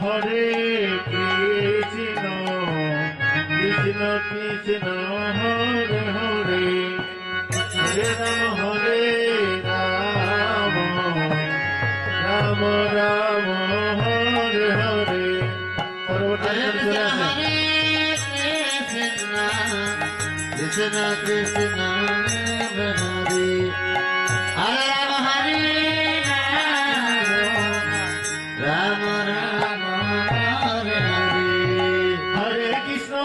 Hare Krishna Krishna Krishna Hare Hare Hare Rama Rama Rama Hare Hare Krishna Krishna Hare Hare Hare Rama Rama Rama Hare Hare Hare Krishna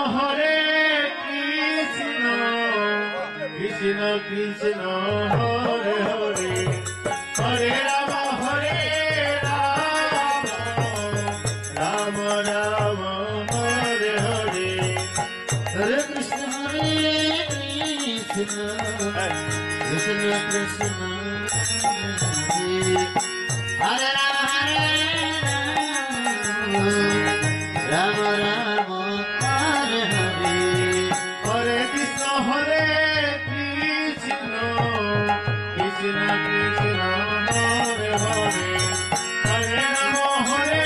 Krishna Krishna Hare Hare Hare Rama Rama Rama Hare Hare Hare Krishna Krishna Krishna Krishna Hare Rama Rama Hare Hare Hare Krishna Krishna Krishna Hare Hare Hare Rama Rama Rama Hare Hare Hare Krishna Krishna Krishna Krishna Hare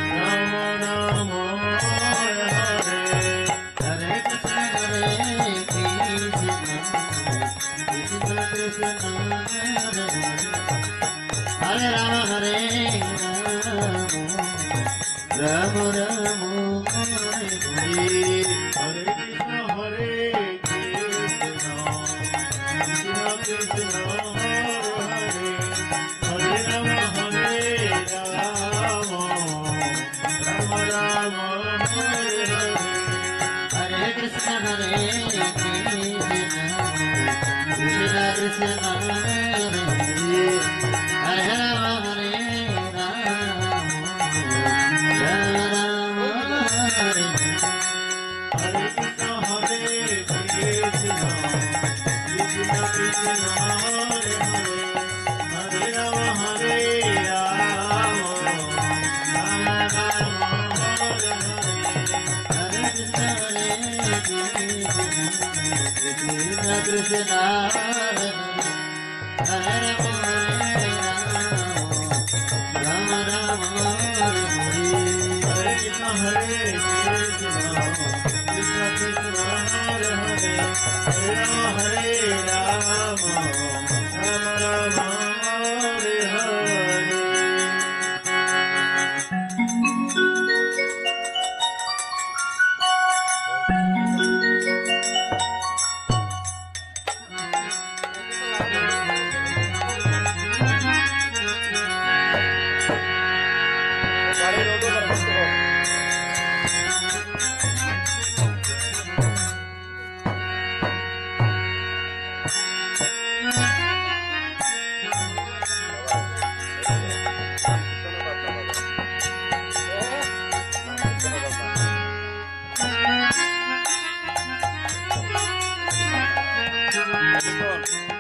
Rama Rama Rama Hare Hare Hare Krishna Krishna Krishna Hare Hare Hare Rama Rama Rama Hare Hare Hare Krishna Krishna Krishna Hare Hare Hare Rama Rama Rama Hare Hare Hare Krishna Krishna Krishna Hare Hare Hare Rama Rama Hare Hare Hare Krishna Krishna Krishna Hare Hare Hare Rama Rama Hare Hare Hare Krishna Krishna Krishna Hare Hare Hare Rama Rama Hare Hare Perdón.